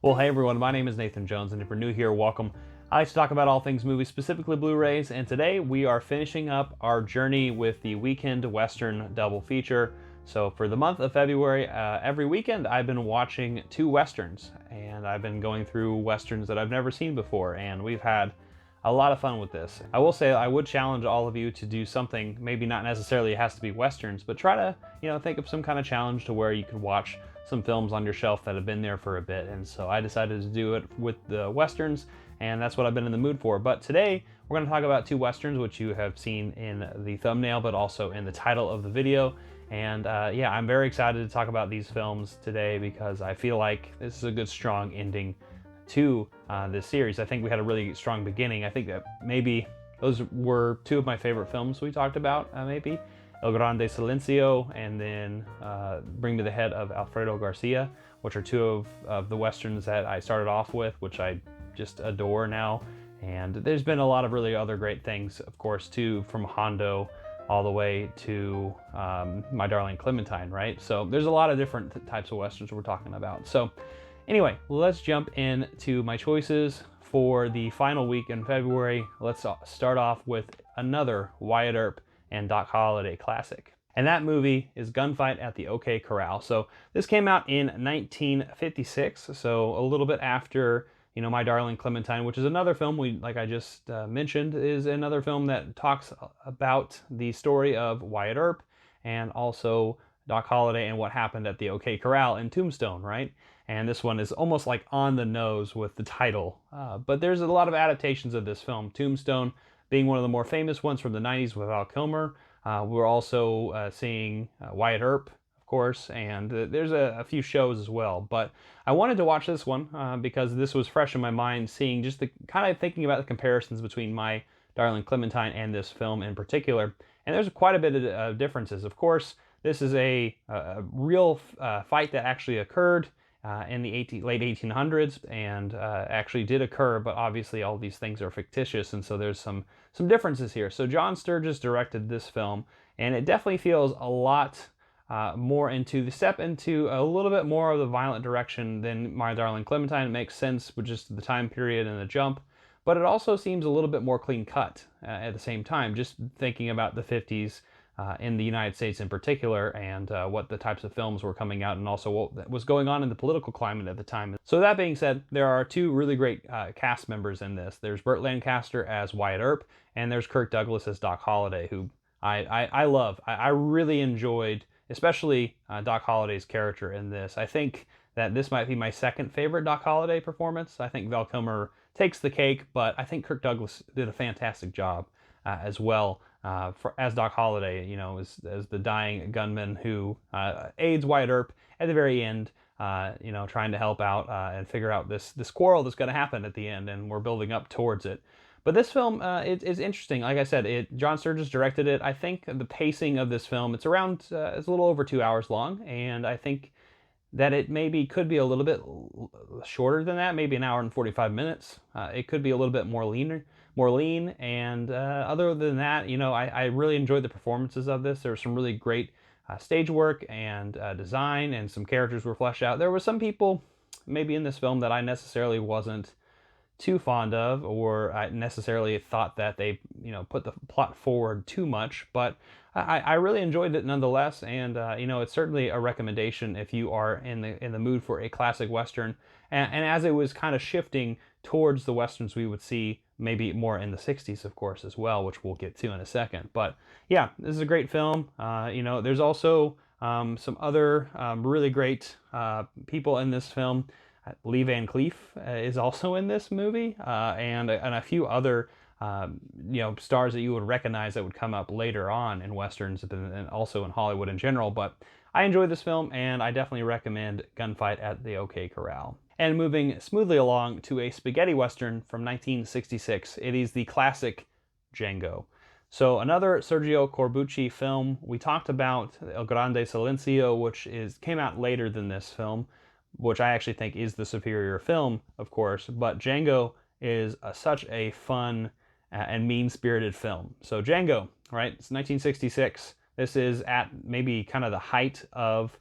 Well, hey everyone, my name is Nathan Jones, and if you're new here, welcome. I like to talk about all things movies, specifically Blu-rays, and today we are finishing up our journey with the Weekend Western double feature. So for the month of February, every weekend I've been watching two Westerns, and I've been going through Westerns that I've never seen before, and we've had a lot of fun with this. I will say I would challenge all of you to do something, maybe not necessarily it has to be Westerns, but try to, think of some kind of challenge to where you could watch some films on your shelf that have been there for a bit. And so I decided to do it with the Westerns, and that's what I've been in the mood for. But today we're going to talk about two Westerns, which you have seen in the thumbnail, but also in the title of the video. And yeah, I'm very excited to talk about these films today because I feel like this is a good, strong ending to this series. I think we had a really strong beginning. I think that maybe those were two of my favorite films we talked about, maybe. El Grande, Silenzio, and then Bring to the Head of Alfredo Garcia, which are two of the Westerns that I started off with, which I just adore now. And there's been a lot of really other great things, of course, too, from Hondo all the way to My Darling Clementine, right? So there's a lot of different types of Westerns we're talking about. So anyway, let's jump into my choices for the final week in February. Let's start off with another Wyatt Earp and Doc Holliday classic. And that movie is Gunfight at the OK Corral. So this came out in 1956, so a little bit after, My Darling Clementine, which is another film like I just mentioned, is another film that talks about the story of Wyatt Earp and also Doc Holliday and what happened at the OK Corral in Tombstone, right? And this one is almost like on the nose with the title. But there's a lot of adaptations of this film. Tombstone being one of the more famous ones from the 90s with Val Kilmer. We're also seeing Wyatt Earp, of course, and there's a few shows as well. But I wanted to watch this one because this was fresh in my mind, seeing just the kind of thinking about the comparisons between My Darling Clementine and this film in particular. And there's quite a bit of differences. Of course, this is a real fight that actually occurred in the late 1800s and actually did occur, but obviously all these things are fictitious, and so there's some differences here. So John Sturges directed this film, and it definitely feels a lot more into a little bit more of the violent direction than My Darling Clementine. It makes sense with just the time period and the jump, but it also seems a little bit more clean cut at the same time, just thinking about the 50s in the United States in particular, and what the types of films were coming out, and also what was going on in the political climate at the time. So that being said, there are two really great cast members in this. There's Burt Lancaster as Wyatt Earp, and there's Kirk Douglas as Doc Holliday, who I love. I really enjoyed, especially Doc Holliday's character in this. I think that this might be my second favorite Doc Holliday performance. I think Val Kilmer takes the cake, but I think Kirk Douglas did a fantastic job as well. As Doc Holliday, as the dying gunman who aids Wyatt Earp at the very end, trying to help out and figure out this quarrel that's going to happen at the end, and we're building up towards it. But this film is interesting. Like I said, John Sturges directed it. I think the pacing of this film, it's a little over 2 hours long, and I think that it maybe could be a little bit shorter than that, maybe an hour and 45 minutes. It could be a little bit more lean, and other than that, I really enjoyed the performances of this. There was some really great stage work and design, and some characters were fleshed out. There were some people maybe in this film that I necessarily wasn't too fond of, or I necessarily thought that they put the plot forward too much, but I really enjoyed it nonetheless. And it's certainly a recommendation if you are in the mood for a classic Western, and as it was kind of shifting towards the Westerns we would see maybe more in the 60s, of course, as well, which we'll get to in a second. But yeah, this is a great film. There's also some other really great people in this film. Lee Van Cleef is also in this movie, and a few other stars that you would recognize that would come up later on in Westerns and also in Hollywood in general. But I enjoyed this film, and I definitely recommend Gunfight at the OK Corral. And moving smoothly along to a spaghetti Western from 1966, it is the classic Django. So another Sergio Corbucci film. We talked about El Grande Silenzio, which came out later than this film, which I actually think is the superior film, of course, but Django is such a fun and mean-spirited film. So Django, right, it's 1966. This is at maybe kind of the height of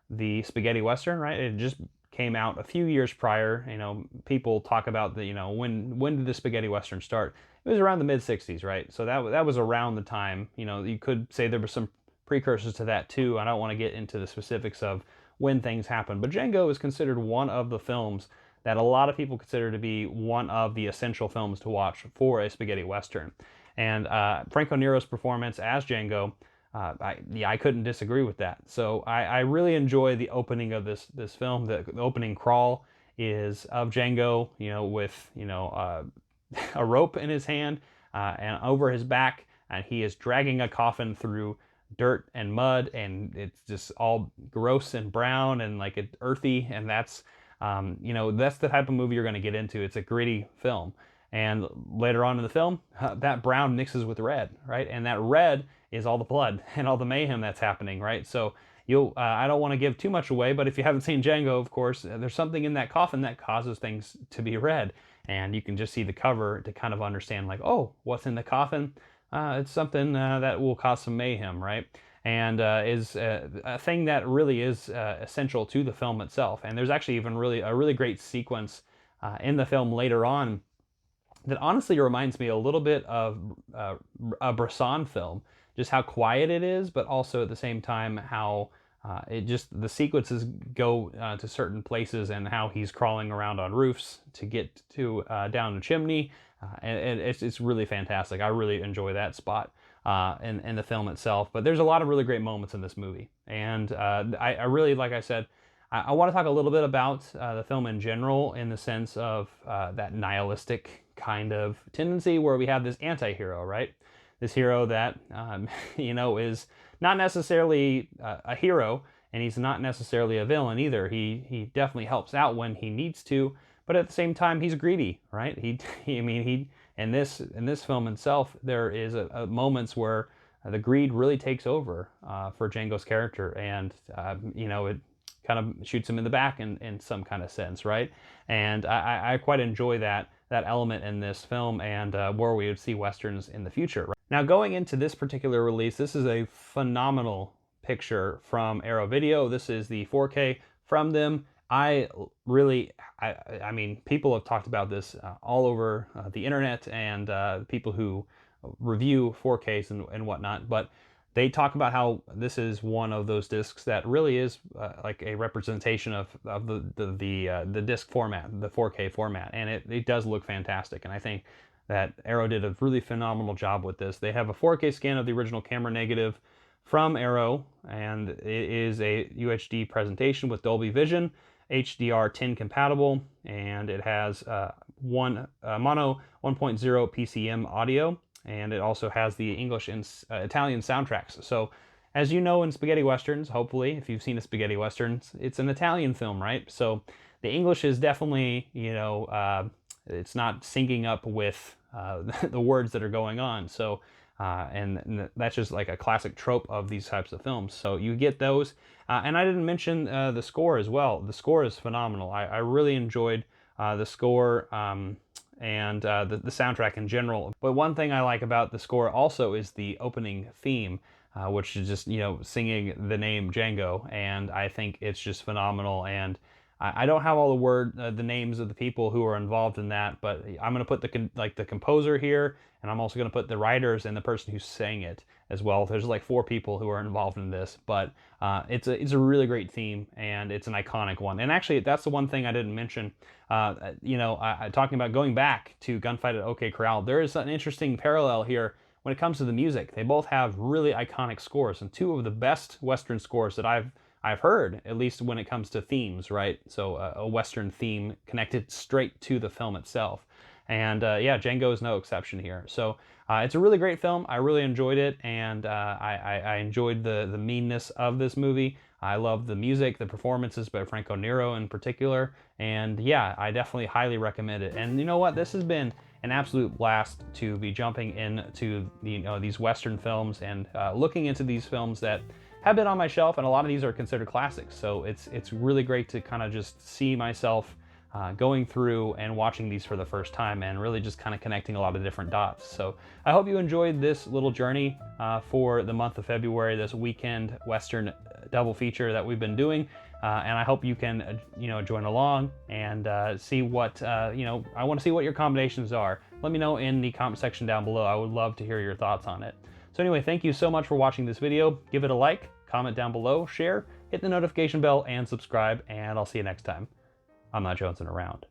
the spaghetti Western, right? It just came out a few years prior. You know, people talk about the, you know, when did the spaghetti western start? It was around the mid 60s, right? So that was around the time. You know, you could say there were some precursors to that too. I don't want to get into the specifics of when things happened, but Django is considered one of the films that a lot of people consider to be one of the essential films to watch for a spaghetti western. And Franco Nero's performance as Django, I couldn't disagree with that. So I really enjoy the opening of this film. The opening crawl is of Django, you know, with, you know, a rope in his hand and over his back, and he is dragging a coffin through dirt and mud, and it's just all gross and brown and like it's earthy, and that's you know, that's the type of movie you're going to get into. It's a gritty film, and later on in the film, that brown mixes with red, right? And that red is all the blood and all the mayhem that's happening, right? So you'll I don't want to give too much away, but if you haven't seen Django, of course, there's something in that coffin that causes things to be red, and you can just see the cover to kind of understand, like, oh, what's in the coffin? It's something that will cause some mayhem, right? And is a thing that really is essential to the film itself. And there's actually even a really great sequence in the film later on that honestly reminds me a little bit of a Bresson film, just how quiet it is, but also at the same time how it just, the sequences go to certain places, and how he's crawling around on roofs to get to down a chimney. And it's really fantastic. I really enjoy that spot in the film itself. But there's a lot of really great moments in this movie. And I really, like I said, I want to talk a little bit about the film in general, in the sense of that nihilistic kind of tendency where we have this anti-hero, right? This hero that, you know, is not necessarily a hero, and he's not necessarily a villain either. He definitely helps out when he needs to, but at the same time, he's greedy, right? I mean, in this film itself, there is a moments where the greed really takes over for Django's character, and you know, it kind of shoots him in the back in some kind of sense, right? And I quite enjoy that element in this film, and where we would see westerns in the future. Right? Now, going into this particular release, this is a phenomenal picture from Arrow Video. This is the 4K from them. I mean, people have talked about this all over the internet, and people who review 4Ks and whatnot, but they talk about how this is one of those discs that really is like a representation of the disc format, the 4K format, and it does look fantastic. And I think that Arrow did a really phenomenal job with this. They have a 4K scan of the original camera negative from Arrow, and it is a UHD presentation with Dolby Vision, HDR10 compatible, and it has mono 1.0 PCM audio, and it also has the English and Italian soundtracks. So, as you know, in spaghetti westerns, hopefully, if you've seen a spaghetti western, it's an Italian film, right? So the English is definitely, you know, it's not syncing up with the words that are going on. So, and that's just like a classic trope of these types of films. So you get those. And I didn't mention the score as well. The score is phenomenal. I really enjoyed the score and the soundtrack in general. But one thing I like about the score also is the opening theme, which is just, you know, singing the name Django. And I think it's just phenomenal. And I don't have all the names of the people who are involved in that, but I'm going to put the composer here, and I'm also going to put the writers and the person who sang it as well. There's like 4 people who are involved in this, but it's a really great theme, and it's an iconic one. And actually, that's the one thing I didn't mention. You know, talking about going back to Gunfight at OK Corral, there is an interesting parallel here when it comes to the music. They both have really iconic scores, and 2 of the best Western scores that I've heard, at least when it comes to themes, right? So a Western theme connected straight to the film itself. And yeah, Django is no exception here. So it's a really great film. I really enjoyed it, and I enjoyed the meanness of this movie. I love the music, the performances by Franco Nero in particular, and yeah, I definitely highly recommend it. And you know what? This has been an absolute blast to be jumping into these Western films and looking into these films that have been on my shelf, and a lot of these are considered classics. So it's really great to kind of just see myself going through and watching these for the first time, and really just kind of connecting a lot of different dots. So I hope you enjoyed this little journey for the month of February, this weekend Western double feature that we've been doing. and I hope you can, join along and see what, I want to see what your combinations are. Let me know in the comment section down below. I would love to hear your thoughts on it. So anyway, thank you so much for watching this video. Give it a like, comment down below, share, hit the notification bell, and subscribe, and I'll see you next time. I'm not jonesing around.